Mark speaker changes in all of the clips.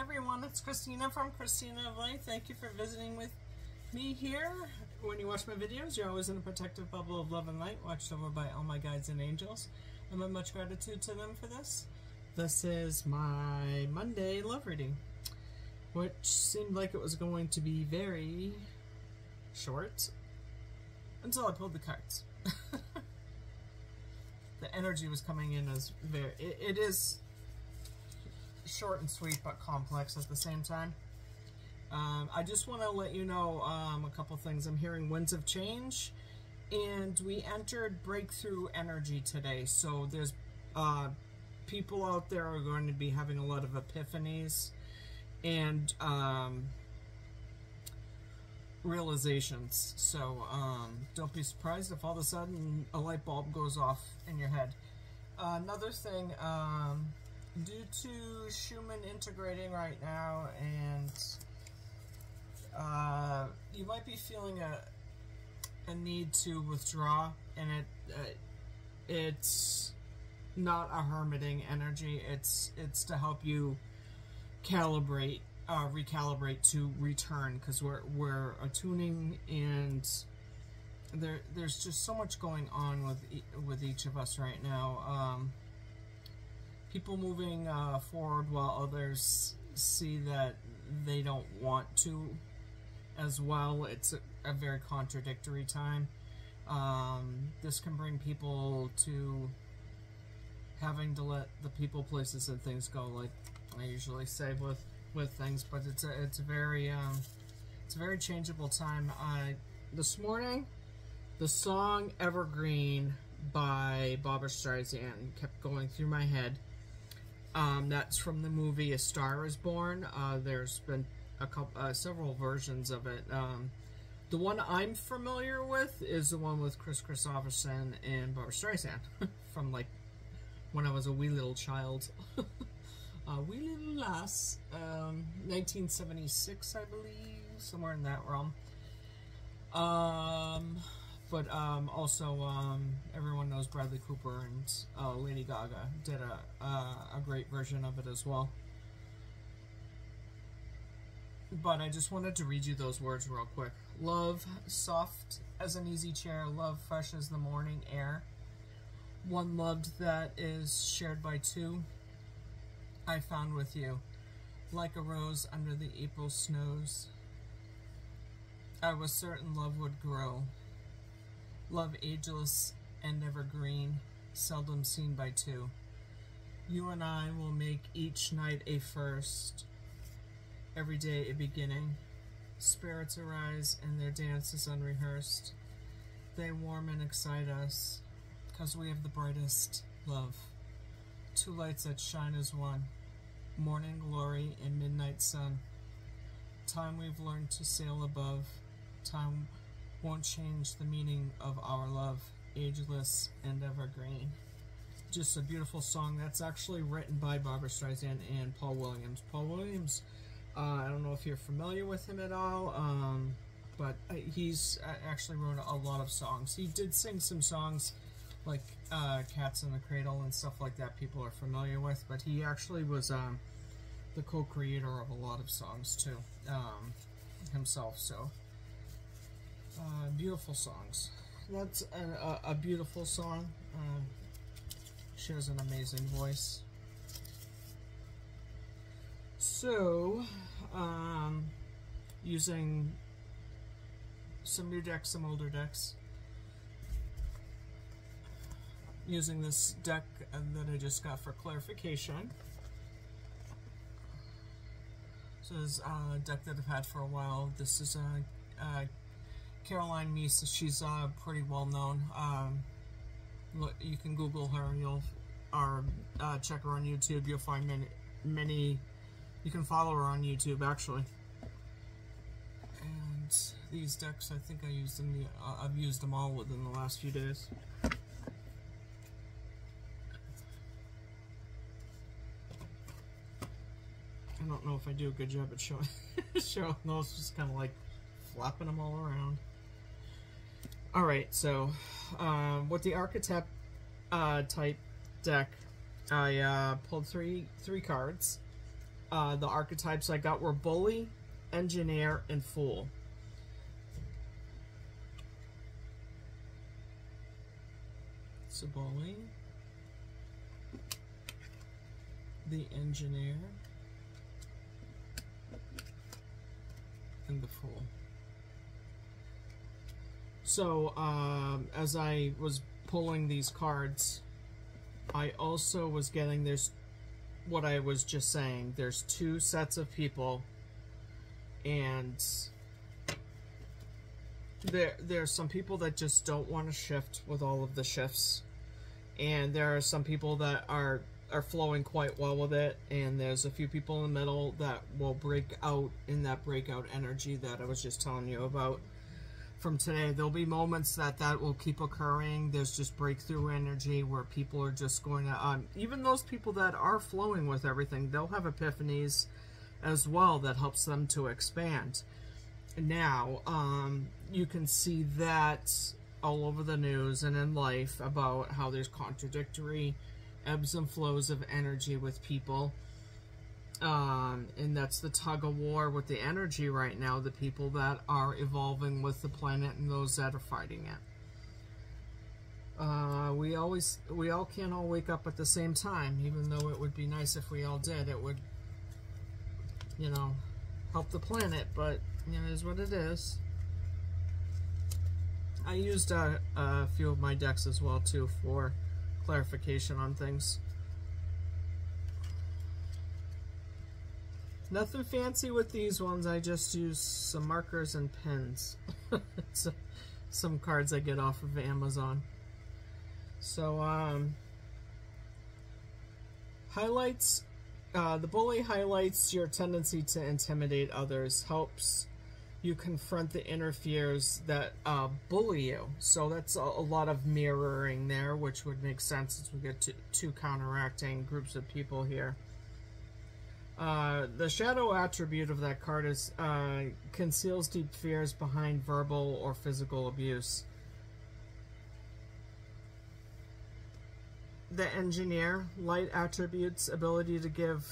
Speaker 1: everyone, it's Christina from Christina of Light. Thank you for visiting with me here. When you watch my videos, you're always in a protective bubble of love and light, watched over by all my guides and angels. I have much gratitude to them for this. This is my Monday love reading, which seemed like it was going to be very short until I pulled the cards. The energy was coming in as it is short and sweet but complex at the same time. I just want to let you know a couple things. I'm hearing winds of change, and we entered breakthrough energy today. So there's people out there are going to be having a lot of epiphanies and realizations. So don't be surprised if all of a sudden a light bulb goes off in your head. Another thing, due to Schumann integrating right now, and you might be feeling a need to withdraw, and it's not a hermiting energy. It's to help you calibrate, recalibrate to return, because we're attuning, and there's just so much going on with each of us right now. People moving forward while others see that they don't want to as well. It's a very contradictory time. This can bring people to having to let the people, places, and things go, like I usually say with things. But it's a very changeable time. This morning, the song "Evergreen" by Barbra Streisand kept going through my head. That's from the movie A Star Is Born. There's been several versions of it. The one I'm familiar with is the one with Chris Christopherson and Barbra Streisand from like when I was a wee little child. Wee little lass. 1976, I believe, somewhere in that realm. But also, everyone knows Bradley Cooper and Lady Gaga did a great version of it as well. But I just wanted to read you those words real quick. Love, soft as an easy chair. Love, fresh as the morning air. One loved that is shared by two. I found with you, like a rose under the April snows. I was certain love would grow. Love ageless and evergreen, seldom seen by two. You and I will make each night a first, every day a beginning. Spirits arise and their dance is unrehearsed. They warm and excite us, 'cause we have the brightest love. Two lights that shine as one, morning glory and midnight sun. Time we've learned to sail above. Time won't change the meaning of our love, ageless and evergreen. Just a beautiful song. That's actually written by Barbra Streisand and Paul Williams. Paul Williams, I don't know if you're familiar with him at all, but he's actually wrote a lot of songs. He did sing some songs like Cats in the Cradle and stuff like that people are familiar with, but he actually was the co-creator of a lot of songs too, himself. So beautiful songs. That's a beautiful song. She has an amazing voice. So using some new decks, some older decks, using this deck that I just got for clarification. So this is a deck that I've had for a while. This is Caroline Meese. She's pretty well known. Look, you can Google her, or check her on YouTube. You'll find many. You can follow her on YouTube, actually. And these decks, I think I used them. I've used them all within the last few days. I don't know if I do a good job at showing those, just kind of like flapping them all around. Alright, so with the Archetype type deck, I pulled three cards. the archetypes I got were bully, engineer, and fool. So bully, the engineer, and the fool. So as I was pulling these cards, I also was getting, there's what I was just saying, there's two sets of people, and there's some people that just don't want to shift with all of the shifts, and there are some people that are flowing quite well with it, and there's a few people in the middle that will break out in that breakout energy that I was just telling you about from today. There'll be moments that will keep occurring. There's just breakthrough energy where people are just going to, even those people that are flowing with everything, they'll have epiphanies as well that helps them to expand. Now, you can see that all over the news and in life about how there's contradictory ebbs and flows of energy with people. And that's the tug of war with the energy right now, the people that are evolving with the planet and those that are fighting it. We all can't all wake up at the same time, even though it would be nice if we all did. It would, you know, help the planet, but it is what it is. I used a few of my decks as well, too, for clarification on things. Nothing fancy with these ones. I just use some markers and pens. Some cards I get off of Amazon. So, highlights. The bully highlights your tendency to intimidate others. Helps you confront the inner fears that bully you. So that's a lot of mirroring there, which would make sense as we get two counteracting groups of people here. The shadow attribute of that card is conceals deep fears behind verbal or physical abuse. The engineer, light attributes, ability to give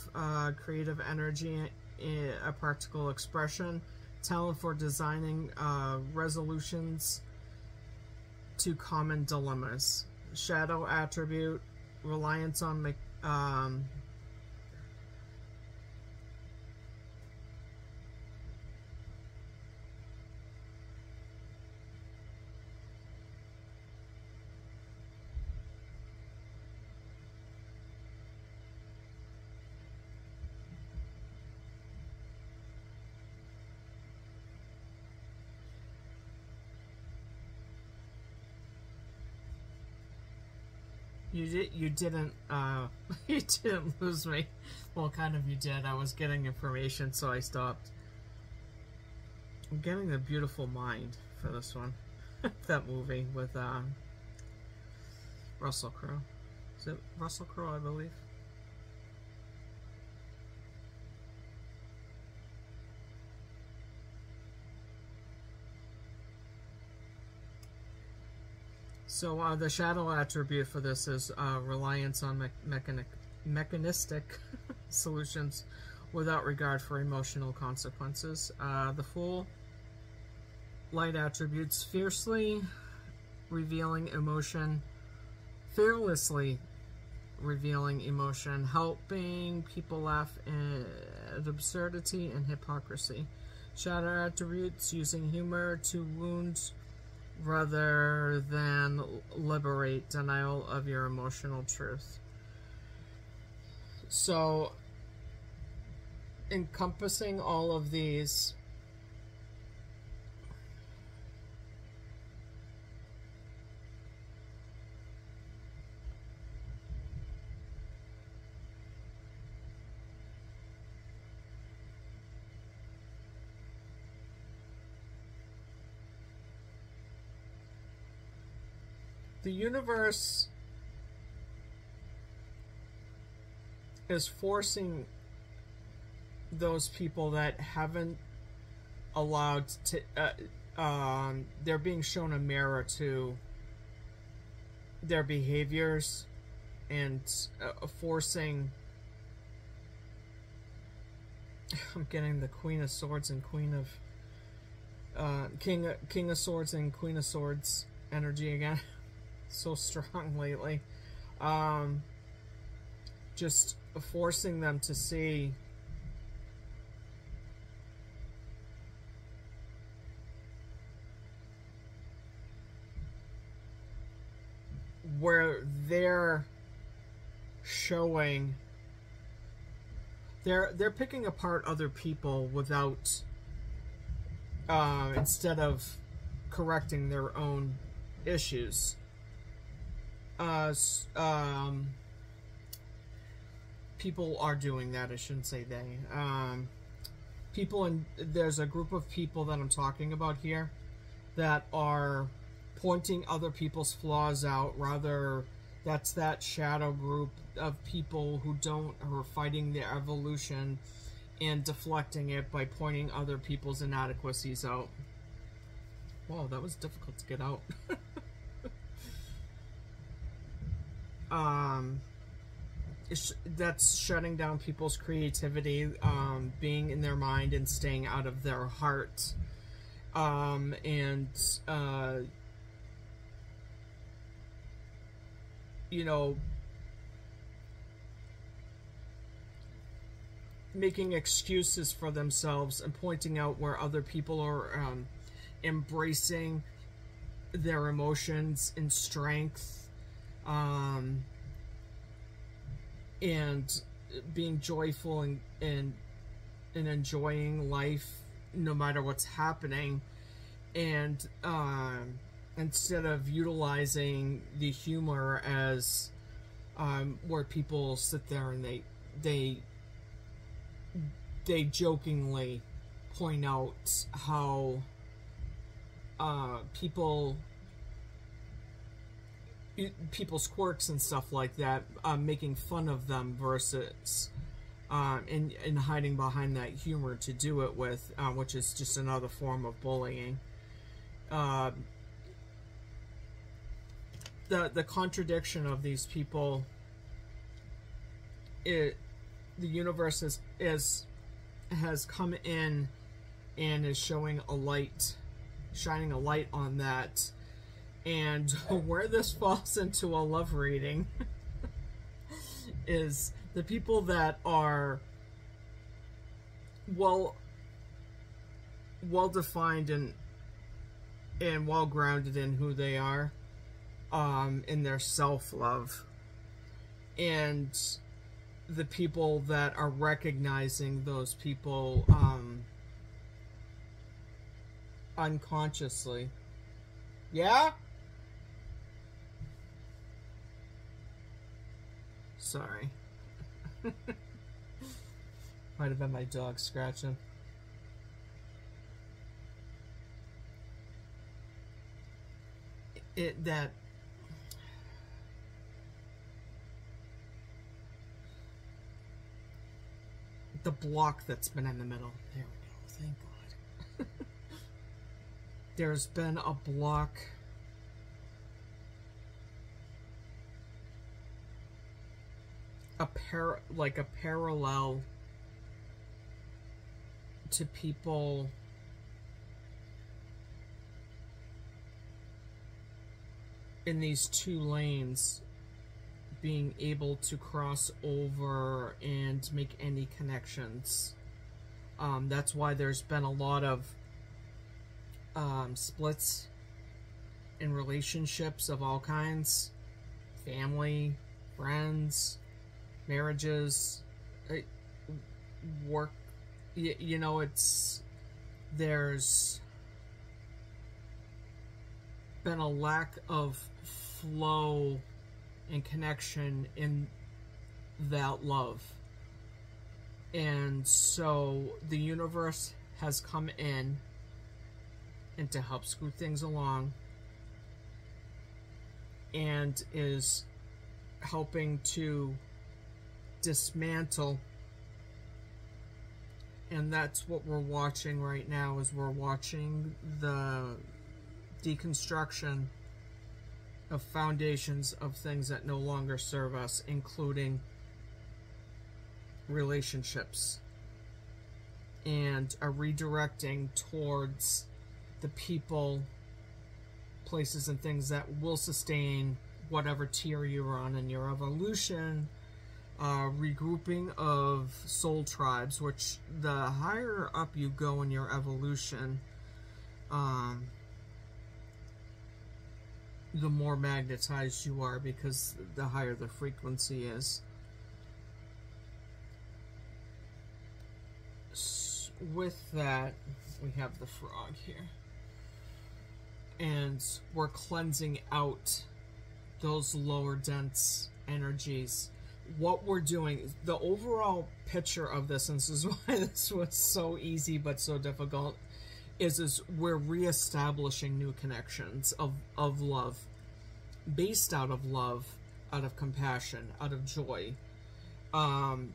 Speaker 1: creative energy a practical expression, talent for designing resolutions to common dilemmas. Shadow attribute, reliance on You didn't you didn't lose me. Well, kind of you did. I was getting information, so I stopped. I'm getting a beautiful mind for this one. That movie with Russell Crowe. Is it Russell Crowe, I believe? So the shadow attribute for this is reliance on mechanistic solutions without regard for emotional consequences. The Fool, light attributes, fiercely revealing emotion, fearlessly revealing emotion, helping people laugh at absurdity and hypocrisy. Shadow attributes, using humor to wound rather than liberate, denial of your emotional truth. So, encompassing all of these, the universe is forcing those people that haven't allowed to, they're being shown a mirror to their behaviors and forcing I'm getting the Queen of Swords and Queen of King of Swords and Queen of Swords energy again. So strong lately. Just forcing them to see where they're showing they're picking apart other people without instead of correcting their own issues. People are doing that. I shouldn't say they. There's a group of people that I'm talking about here that are pointing other people's flaws out. Rather, that's that shadow group of people who are fighting their evolution and deflecting it by pointing other people's inadequacies out. Whoa, that was difficult to get out. That's shutting down people's creativity, being in their mind and staying out of their heart, you know, making excuses for themselves and pointing out where other people are embracing their emotions and strength, and being joyful and enjoying life no matter what's happening, and instead of utilizing the humor as where people sit there and they jokingly point out how people's quirks and stuff like that, making fun of them versus and hiding behind that humor to do it with, which is just another form of bullying. The contradiction of these people, the universe has come in and is shining a light on that. And where this falls into a love reading is the people that are well defined and well grounded in who they are, in their self-love, and the people that are recognizing those people unconsciously. Yeah? Sorry. Might have been my dog scratching. The block that's been in the middle. There we go. Thank God. There's been a block. Like a parallel to people in these two lanes being able to cross over and make any connections. That's why there's been a lot of splits in relationships of all kinds, family, friends, marriages, work. You know, there's been a lack of flow and connection in that love. And so the universe has come in and to help scoot things along and is helping to dismantle. And that's what we're watching right now, is we're watching the deconstruction of foundations of things that no longer serve us, including relationships. and a redirecting towards the people, places, and things that will sustain whatever tier you're on in your evolution. Regrouping of soul tribes, which the higher up you go in your evolution, the more magnetized you are, because the higher the frequency is. With that, we have the frog here. And we're cleansing out those lower dense energies. What we're doing, the overall picture of this, and this is why this was so easy but so difficult, is we're reestablishing new connections of love, based out of love, out of compassion, out of joy. The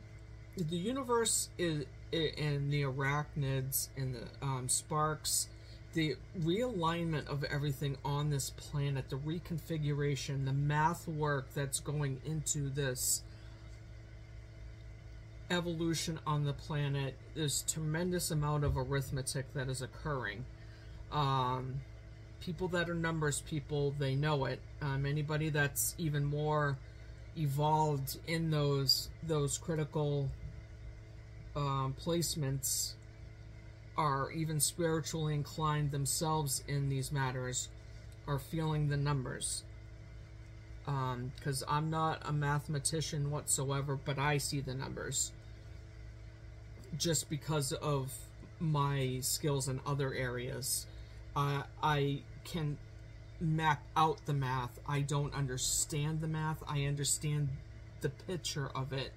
Speaker 1: universe is, and the arachnids and the sparks, the realignment of everything on this planet, the reconfiguration, the math work that's going into this evolution on the planet. There's tremendous amount of arithmetic that is occurring. People that are numbers people, they know it. Anybody that's even more evolved in those critical placements, are even spiritually inclined themselves in these matters, are feeling the numbers. Because I'm not a mathematician whatsoever, but I see the numbers. Just because of my skills in other areas. I can map out the math. I don't understand the math. I understand the picture of it.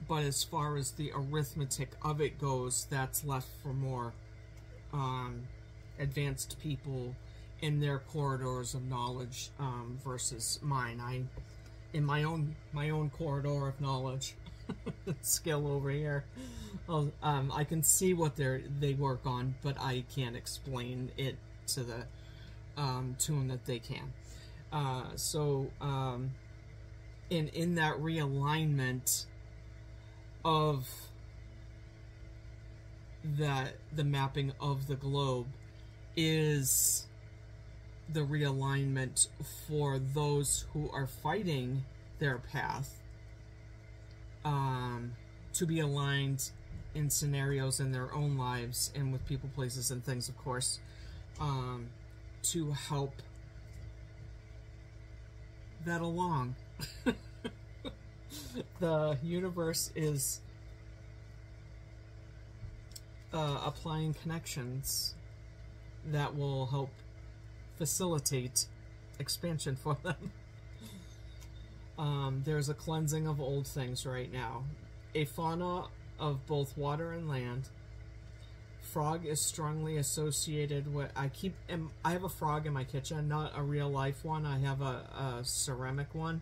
Speaker 1: But as far as the arithmetic of it goes, that's left for more advanced people in their corridors of knowledge, versus mine. I'm in my own corridor of knowledge. Skill over here. I can see what they work on, but I can't explain it to the tune that they can. In that realignment of the mapping of the globe is the realignment for those who are fighting their path, to be aligned in scenarios in their own lives and with people, places, and things, of course, to help that along. The universe is applying connections that will help facilitate expansion for them. There's a cleansing of old things right now. A fauna of both water and land. Frog is strongly associated with... I have a frog in my kitchen, not a real life one. I have a ceramic one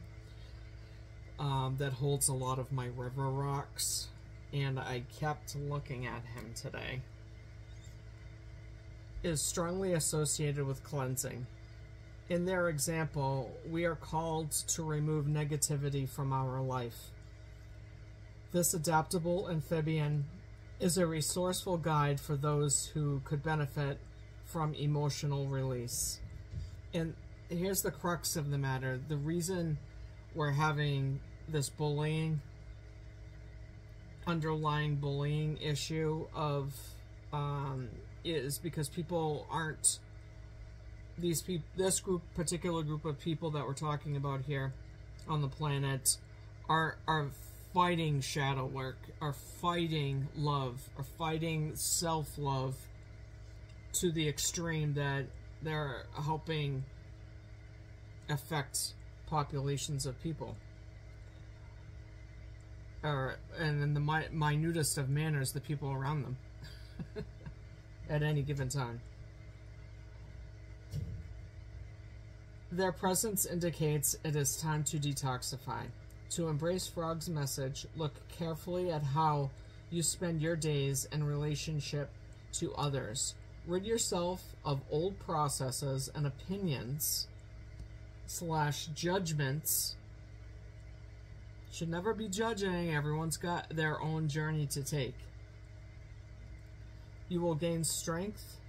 Speaker 1: that holds a lot of my river rocks, and I kept looking at him today. Is strongly associated with cleansing. In their example, we are called to remove negativity from our life. This adaptable amphibian is a resourceful guide for those who could benefit from emotional release. And here's the crux of the matter. The reason we're having this bullying, underlying bullying issue of, is because people aren't, this particular group of people that we're talking about here on the planet are fighting shadow work, are fighting love, are fighting self-love to the extreme that they're helping affect populations of people. And in the minutest of manners, the people around them at any given time. Their presence indicates it is time to detoxify. To embrace Frog's message, look carefully at how you spend your days in relationship to others. Rid yourself of old processes and opinions / judgments. Should never be judging. Everyone's got their own journey to take. you will gain strength.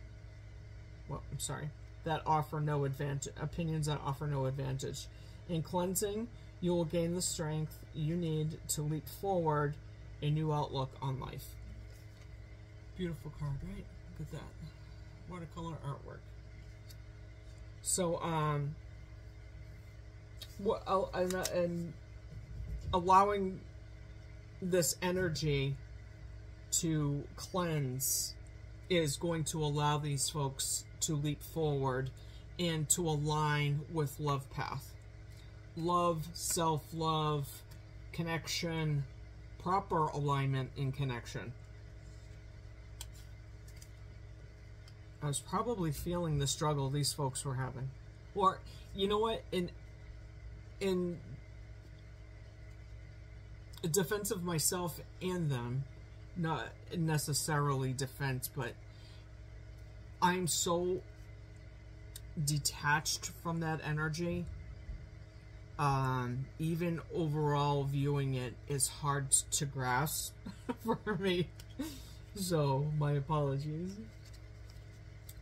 Speaker 1: Well, I'm sorry. That offer no advantage. Opinions that offer no advantage. In cleansing, you will gain the strength you need to leap forward a new outlook on life. Beautiful card, right? Look at that. Watercolor artwork. So, and allowing this energy to cleanse is going to allow these folks to leap forward and to align with love path. Love, self-love, connection, proper alignment in connection. I was probably feeling the struggle these folks were having. Or, you know what, in defense of myself and them, not necessarily defense, but I'm so detached from that energy. Even overall viewing it is hard to grasp for me. So, my apologies.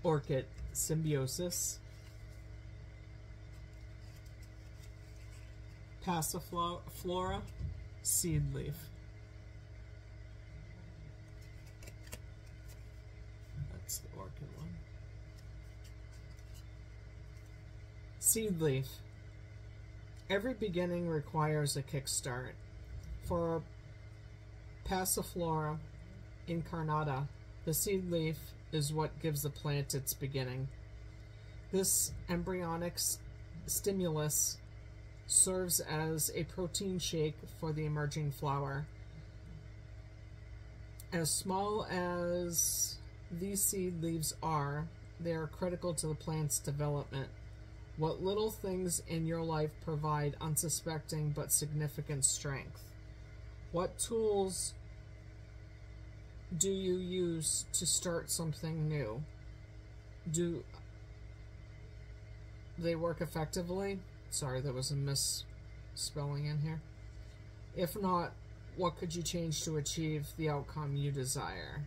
Speaker 1: Orchid symbiosis. Passiflora seed leaf. That's the orchid one. Seed leaf. Every beginning requires a kickstart. For Passiflora incarnata, the seed leaf is what gives the plant its beginning. This embryonic stimulus serves as a protein shake for the emerging flower. As small as these seed leaves are, they are critical to the plant's development. What little things in your life provide unsuspecting but significant strength? What tools do you use to start something new? Do they work effectively? Sorry, there was a misspelling in here. If not, what could you change to achieve the outcome you desire?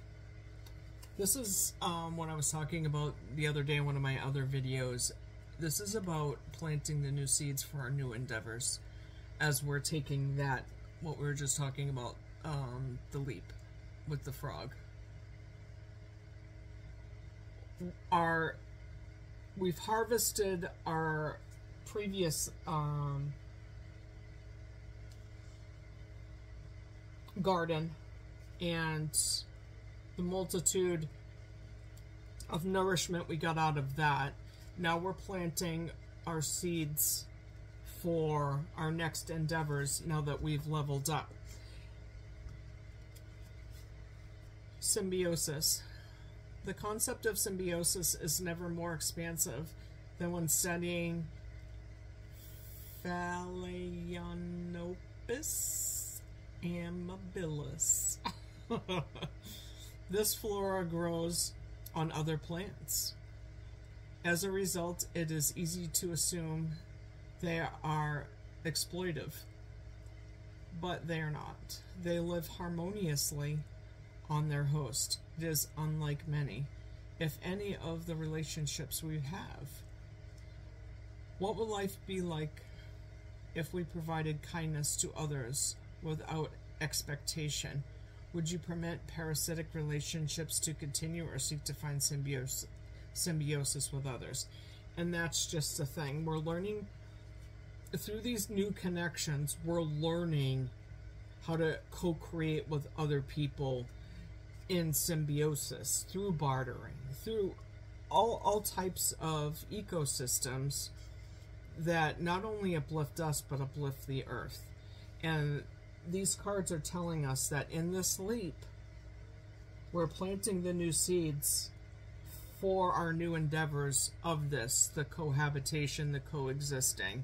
Speaker 1: This is what I was talking about the other day in one of my other videos. This is about planting the new seeds for our new endeavors, as we're taking that, what we were just talking about, the leap with the frog. We've harvested our previous garden and the multitude of nourishment we got out of that. Now we're planting our seeds for our next endeavors now that we've leveled up. Symbiosis. The concept of symbiosis is never more expansive than when studying Phalaenopsis amabilis. This flora grows on other plants. As a result, it is easy to assume they are exploitive, but they are not. They live harmoniously on their host. It is unlike many, if any, of the relationships we have. What would life be like if we provided kindness to others without expectation? Would you permit parasitic relationships to continue or seek to find symbiosis with others? And that's just the thing. We're learning through these new connections, we're learning how to co-create with other people in symbiosis, through bartering, through all types of ecosystems that not only uplift us but uplift the earth. And these cards are telling us that in this leap, we're planting the new seeds for our new endeavors of this, the cohabitation, the coexisting,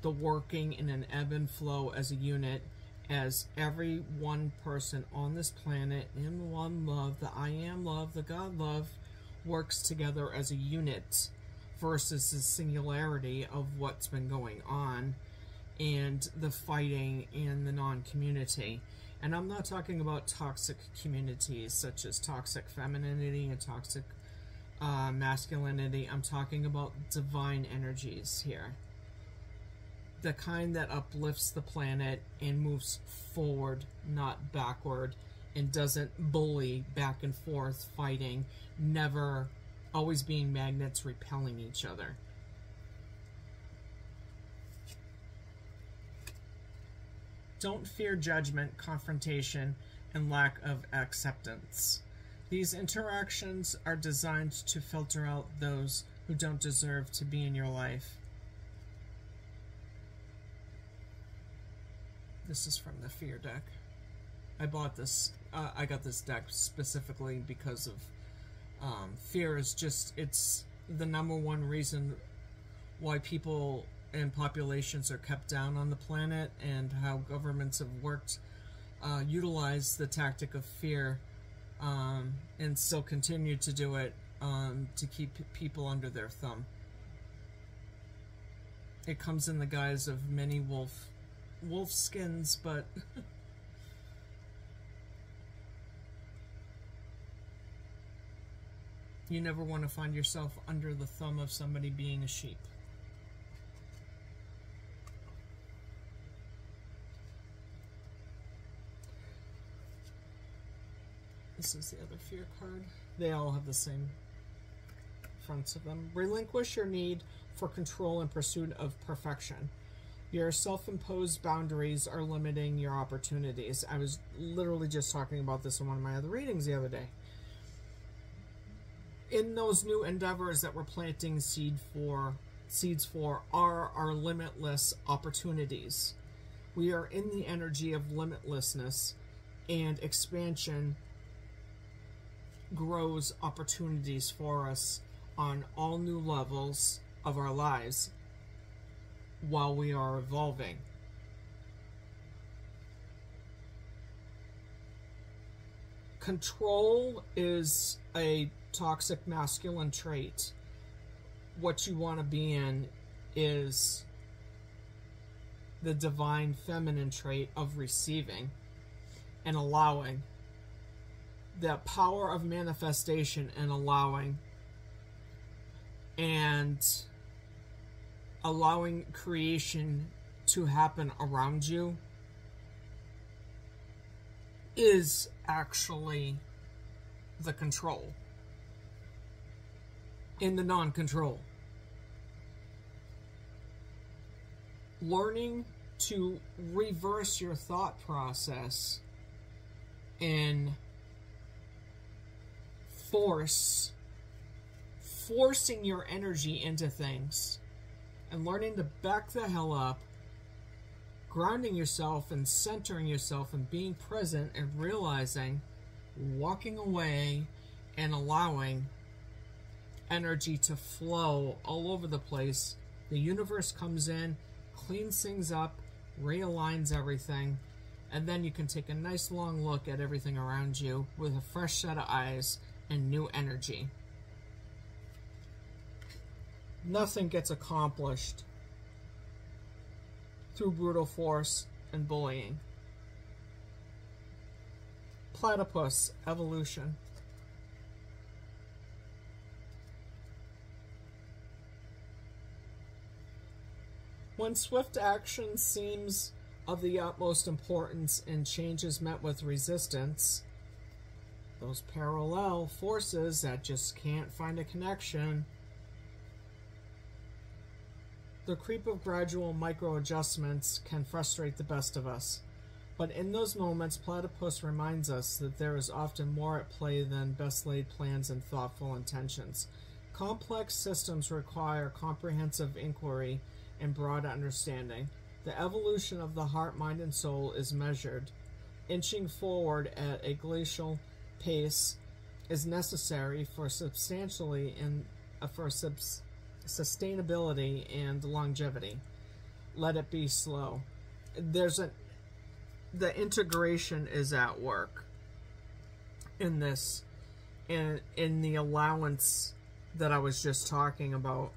Speaker 1: the working in an ebb and flow as a unit, as every one person on this planet in one love, the I am love, the God love, works together as a unit versus the singularity of what's been going on and the fighting and the non-community. And I'm not talking about toxic communities such as toxic femininity and toxic masculinity. I'm talking about divine energies here. The kind that uplifts the planet and moves forward, not backward, and doesn't bully back and forth, fighting, never, always being magnets, repelling each other. Don't fear judgment, confrontation, and lack of acceptance. These interactions are designed to filter out those who don't deserve to be in your life. This is from the Fear deck. I bought this, I got this deck specifically because of fear is just, it's the #1 reason why people and populations are kept down on the planet, and how governments have worked, utilize the tactic of fear, and still continue to do it, to keep people under their thumb. It comes in the guise of many wolf skins, but you never want to find yourself under the thumb of somebody being a sheep. This is the other fear card. They all have the same fronts of them. Relinquish your need for control in pursuit of perfection. Your self-imposed boundaries are limiting your opportunities. I was literally just talking about this in one of my other readings the other day. In those new endeavors that we're planting seeds for are our limitless opportunities. We are in the energy of limitlessness, and expansion grows opportunities for us on all new levels of our lives while we are evolving. Control is a toxic masculine trait. What you want to be in is the divine feminine trait of receiving and allowing. The power of manifestation and allowing creation to happen around you is actually the control in the non-control. Learning to reverse your thought process and forcing your energy into things, and learning to back the hell up, grounding yourself and centering yourself and being present and realizing, walking away and allowing energy to flow all over the place. The universe comes in, cleans things up, realigns everything, and then you can take a nice long look at everything around you with a fresh set of eyes and new energy. Nothing gets accomplished through brutal force and bullying. Platypus, evolution. When swift action seems of the utmost importance and change is met with resistance, those parallel forces that just can't find a connection, the creep of gradual micro-adjustments can frustrate the best of us. But in those moments, Platypus reminds us that there is often more at play than best-laid plans and thoughtful intentions. Complex systems require comprehensive inquiry and broad understanding. The evolution of the heart, mind, and soul is measured. Inching forward at a glacial pace is necessary for sustainability and longevity. Let it be slow. The integration is at work in this, in the allowance that I was just talking about.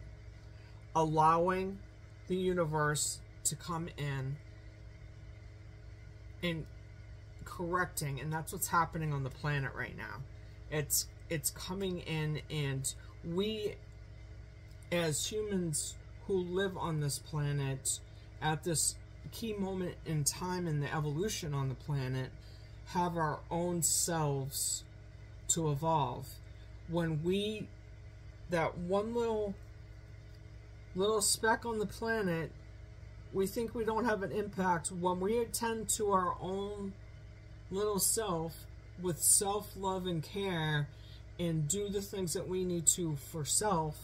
Speaker 1: Allowing the universe to come in and correcting, and that's what's happening on the planet right now. It's coming in, and we as humans who live on this planet at this key moment in time in the evolution on the planet have our own selves to evolve. When we, that one little speck on the planet, we think we don't have an impact. When we attend to our own little self with self-love and care and do the things that we need to for self,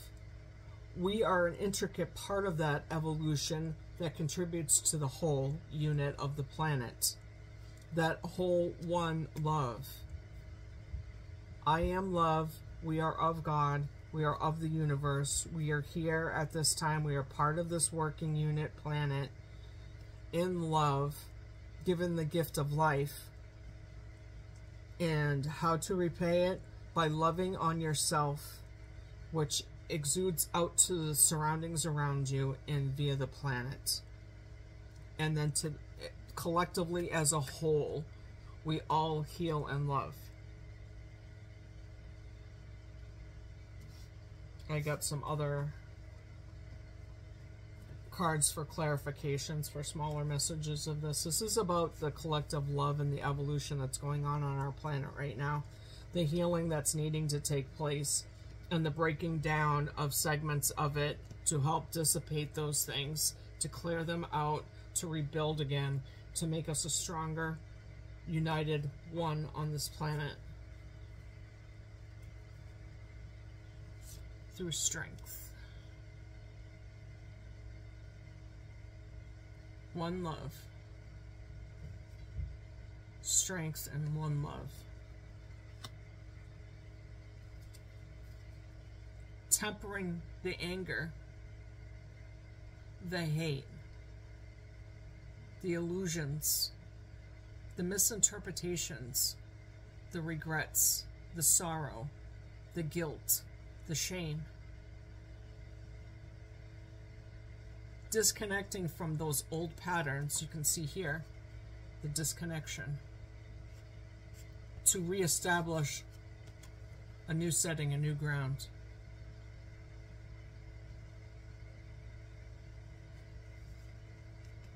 Speaker 1: we are an intricate part of that evolution that contributes to the whole unit of the planet. That whole one love. I am love. We are of God. We are of the universe. We are here at this time. We are part of this working unit planet in love, given the gift of life. And how to repay it? By loving on yourself, which exudes out to the surroundings around you and via the planet. And then to collectively as a whole, we all heal and love. I got some other cards for clarifications for smaller messages of this. This is about the collective love and the evolution that's going on our planet right now. The healing that's needing to take place and the breaking down of segments of it to help dissipate those things, to clear them out, to rebuild again, to make us a stronger, united one on this planet through strength. One love. Strength and one love. Tempering the anger, the hate, the illusions, the misinterpretations, the regrets, the sorrow, the guilt, the shame. Disconnecting from those old patterns, you can see here, the disconnection, to reestablish a new setting, a new ground.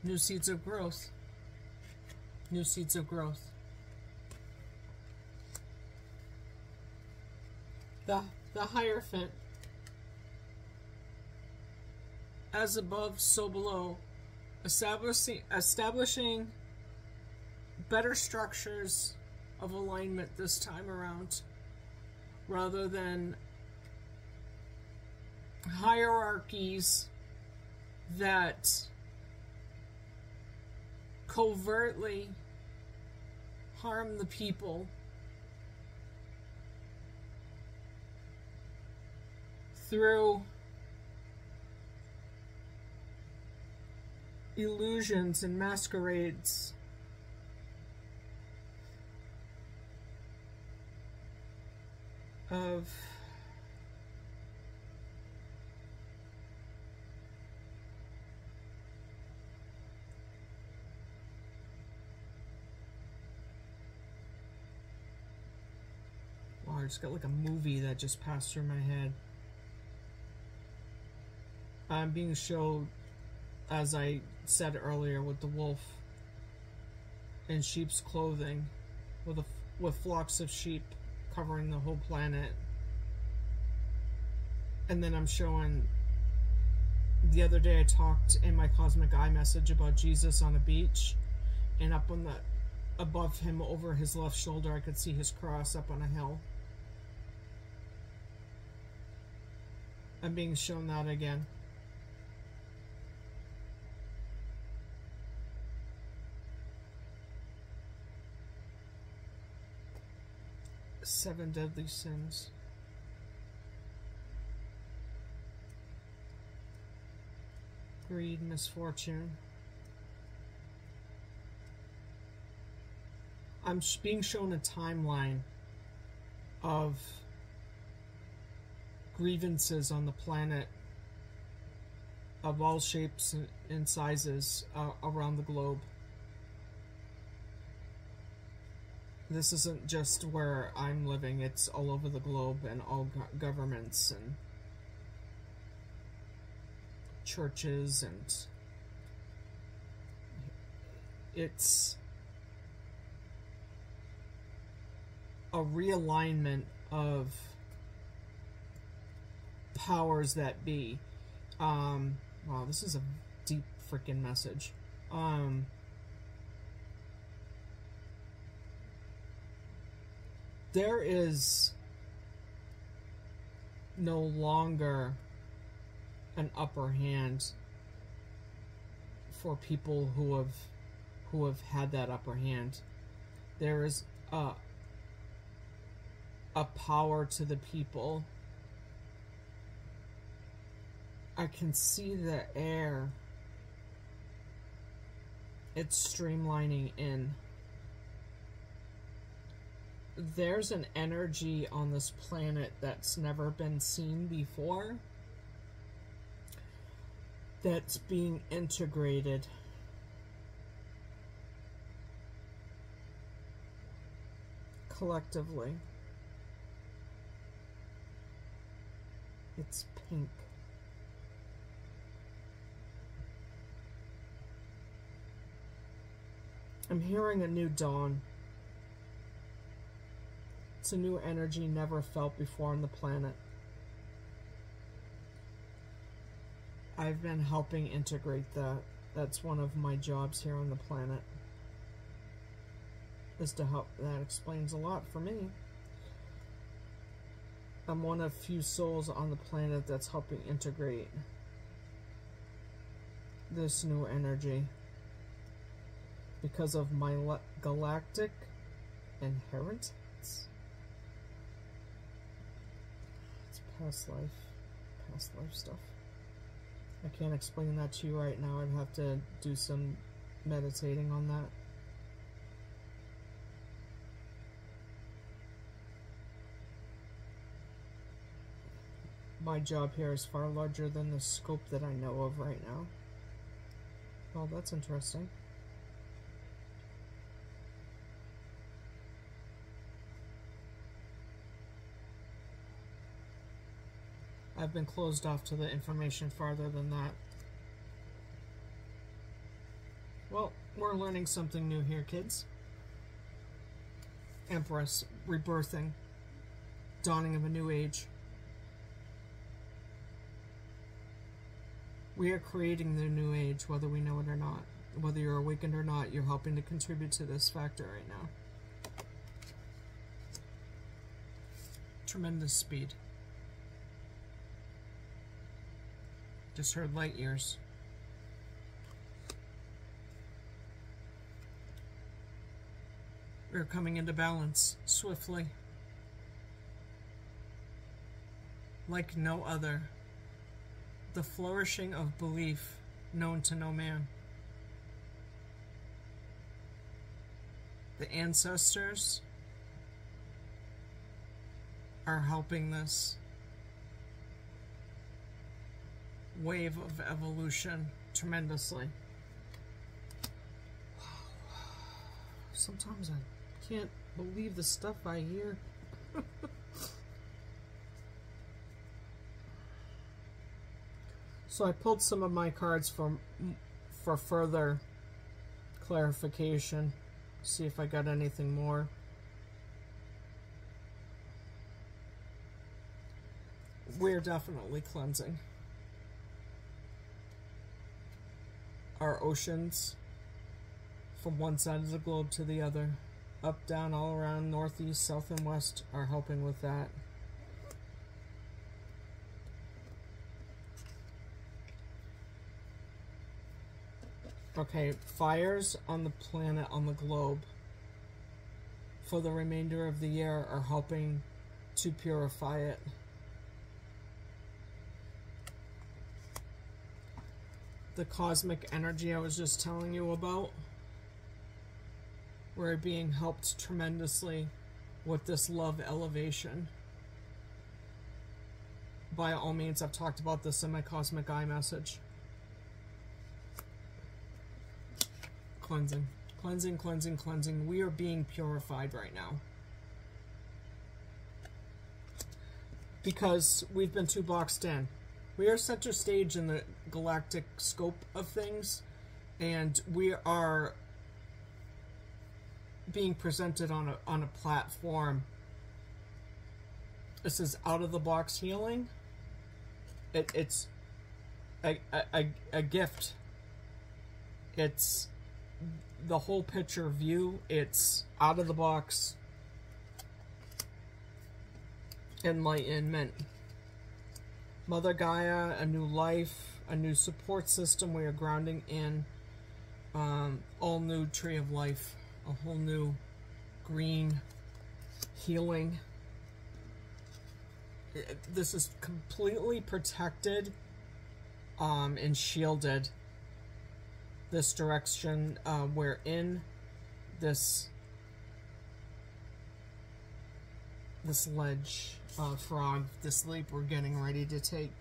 Speaker 1: New seeds of growth. New seeds of growth. The Hierophant. As above, so below. Establishing better structures of alignment this time around, rather than hierarchies that covertly harm the people through illusions and masquerades. Of I just got like a movie that just passed through my head. I'm being showed, as I said earlier, with the wolf in sheep's clothing, with flocks of sheep covering the whole planet. And then I'm showing, the other day I talked in my Cosmic Eye message about Jesus on a beach, and up on the, above him over his left shoulder I could see his cross up on a hill. I'm being shown that again. Seven deadly sins. Greed, misfortune. I'm being shown a timeline of grievances on the planet of all shapes and sizes around the globe. This isn't just where I'm living, it's all over the globe, and all governments and churches, and it's a realignment of powers that be. Wow, this is a deep freaking message. There is no longer an upper hand for people who have had that upper hand. There is a power to the people. I can see the air. It's streamlining in. There's an energy on this planet that's never been seen before, that's being integrated. Collectively. It's pink. I'm hearing a new dawn. It's a new energy never felt before on the planet. I've been helping integrate that. That's one of my jobs here on the planet. Is to help. That explains a lot for me. I'm one of few souls on the planet that's helping integrate this new energy because of my galactic inheritance. It's past life stuff. I can't explain that to you right now. I'd have to do some meditating on that. My job here is far larger than the scope that I know of right now. Well, that's interesting. I've been closed off to the information farther than that. Well, we're learning something new here, kids. Empress, rebirthing, dawning of a new age. We are creating the new age, whether we know it or not. Whether you're awakened or not, you're helping to contribute to this factor right now. Tremendous speed. Just heard light years. We're coming into balance swiftly. Like no other. The flourishing of belief known to no man. The ancestors are helping this wave of evolution tremendously. Sometimes I can't believe the stuff I hear. So I pulled some of my cards for further clarification. See if I got anything more. We're definitely cleansing our oceans from one side of the globe to the other. Up, down, all around, northeast, south, and west are helping with that. Okay, fires on the planet, on the globe, for the remainder of the year are helping to purify it. The cosmic energy I was just telling you about, we're being helped tremendously with this love elevation. By all means, I've talked about this in my Cosmic Eye message. Cleansing, Cleansing, cleansing, cleansing. We are being purified right now. Because we've been too boxed in. We are center stage in the galactic scope of things, and we are being presented on a platform. This is out of the box healing. It's a gift. It's the whole picture view. It's out of the box enlightenment. Mother Gaia, a new life, a new support system. We are grounding in all new tree of life, a whole new green healing. This is completely protected and shielded. This direction we're in, this ledge frog, this leap we're getting ready to take.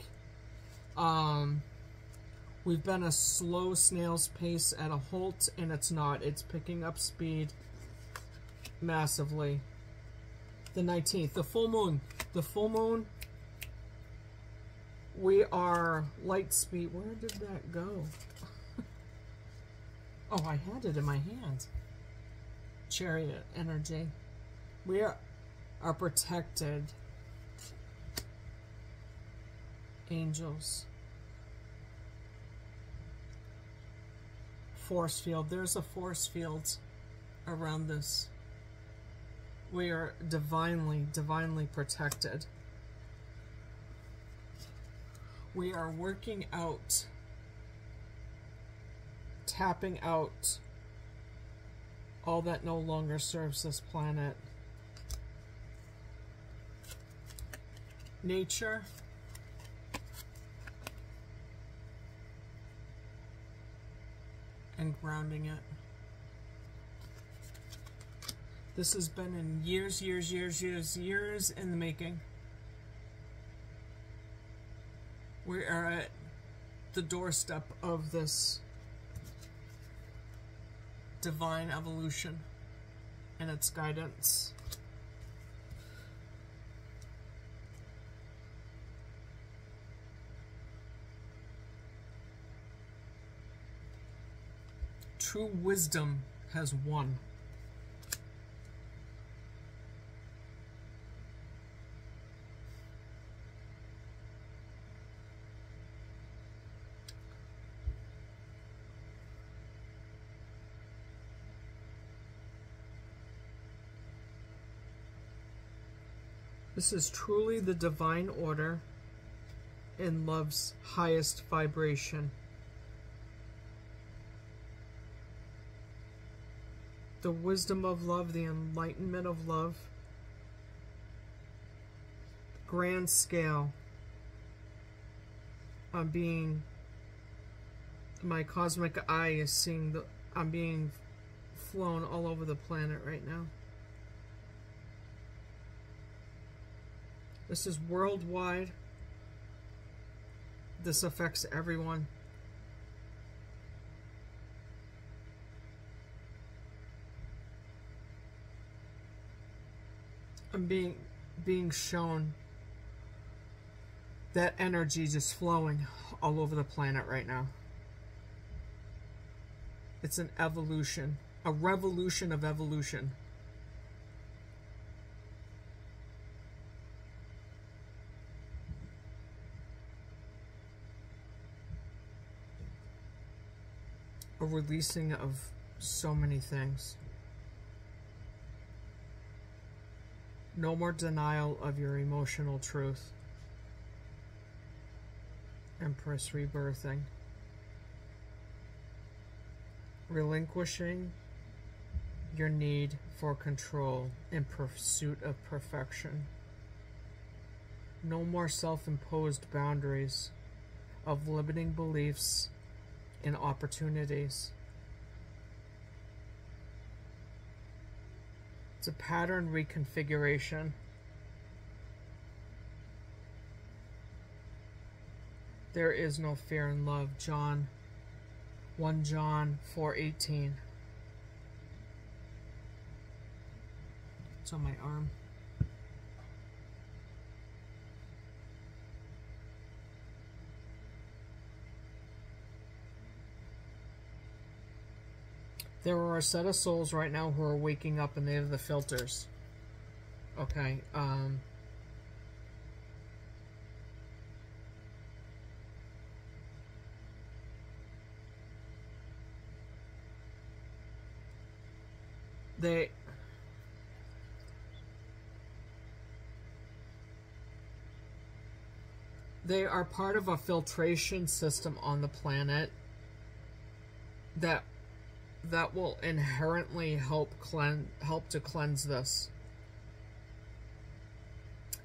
Speaker 1: We've been a slow snail's pace at a halt, and it's not. It's picking up speed massively. The 19th, the full moon. The full moon, we are light speed. Where did that go? Oh, I had it in my hand. Chariot energy. We are protected. Angels. Force field. There's a force field around this. We are divinely, divinely protected. We are working out, tapping out all that no longer serves this planet. Nature. And grounding it. This has been in years in the making. We are at the doorstep of this divine evolution and its guidance. True wisdom has won. This is truly the divine order in love's highest vibration. The wisdom of love, the enlightenment of love, grand scale. My cosmic eye is seeing I'm being flown all over the planet right now. This is worldwide. This affects everyone. I'm being shown that energy just flowing all over the planet right now. It's an evolution, a revolution of evolution. A releasing of so many things. No more denial of your emotional truth. Empress rebirthing. Relinquishing your need for control in pursuit of perfection. No more self-imposed boundaries of limiting beliefs and opportunities. It's a pattern reconfiguration. There is no fear in love. 1 John 4:18. It's on my arm. There are a set of souls right now who are waking up and they have the filters. Okay, they are part of a filtration system on the planet that will inherently help to cleanse this.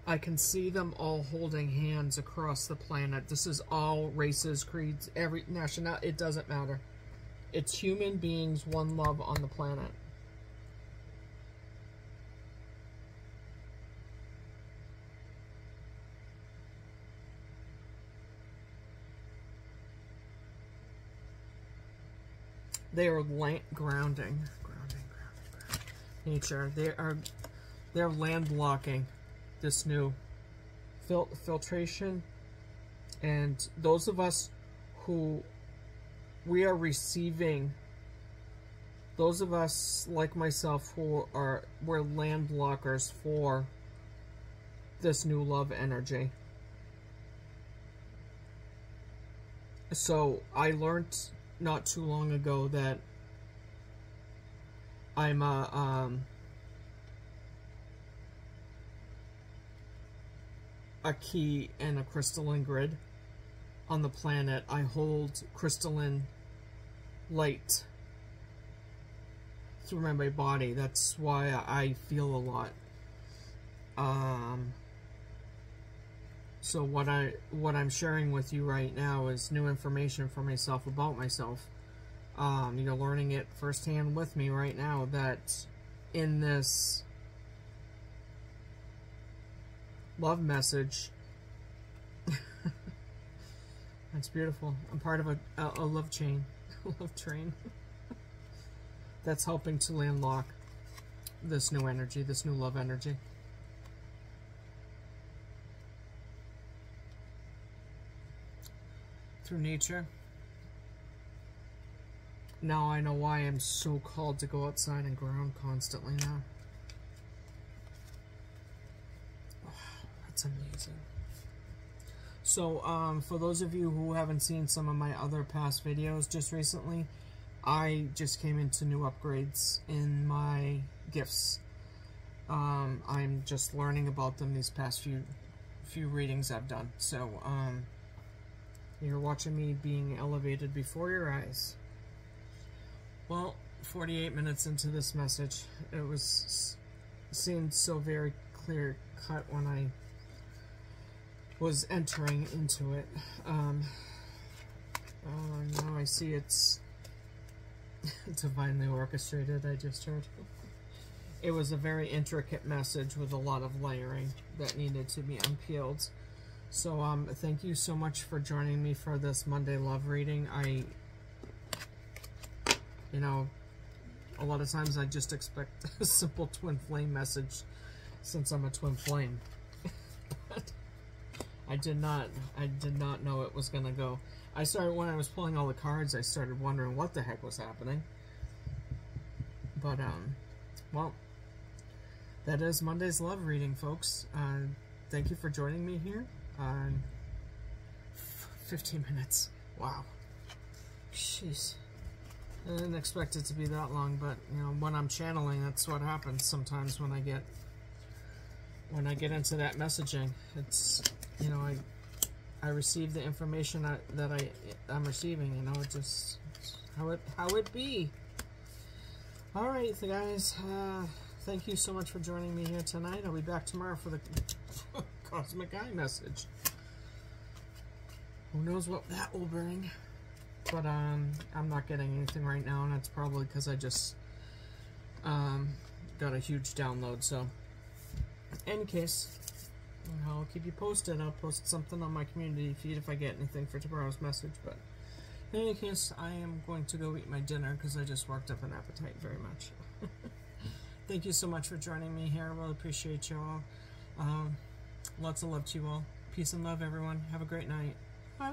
Speaker 1: I can see them all holding hands across the planet. This is all races, creeds, every nationality. It doesn't matter. It's human beings, one love on the planet. They are grounding nature. They're land blocking this new filtration, and those of us who we are receiving, those of us like myself who we're land blockers for this new love energy. So I learned not too long ago that I'm a key and a crystalline grid on the planet. I hold crystalline light through my body. That's why I feel a lot. So what I'm sharing with you right now is new information for myself about myself. You're learning it firsthand with me right now, that in this love message, that's beautiful. I'm part of a love chain, a love train that's helping to landlock this new energy, this new love energy. Through nature. Now I know why I'm so called to go outside and ground constantly now. Oh, that's amazing. So, for those of you who haven't seen some of my other past videos just recently, I just came into new upgrades in my gifts. I'm just learning about them these past few readings I've done. So, you're watching me being elevated before your eyes. Well, 48 minutes into this message, seemed so very clear cut when I was entering into it. Now I see it's divinely orchestrated, I just heard. It was a very intricate message with a lot of layering that needed to be unpeeled. So, thank you so much for joining me for this Monday love reading. You know, a lot of times I just expect a simple twin flame message since I'm a twin flame. But I did not know it was gonna go. When I was pulling all the cards, I started wondering what the heck was happening. But, well, that is Monday's love reading, folks. Thank you for joining me here. 15 minutes. Wow. Jeez. I didn't expect it to be that long, but you know, when I'm channeling, that's what happens sometimes when I get into that messaging. It's, you know, I receive the information that I'm receiving, you know, it's how it be. All right, guys, thank you so much for joining me here tonight. I'll be back tomorrow for the Cosmic Eye message. Who knows what that will bring? But I'm not getting anything right now, and that's probably because I just got a huge download. So, in any case, I'll keep you posted. I'll post something on my community feed if I get anything for tomorrow's message. But in any case, I am going to go eat my dinner because I just worked up an appetite very much. thank you so much for joining me here. I really appreciate you all. Lots of love to you all. Peace and love, everyone. Have a great night. Bye.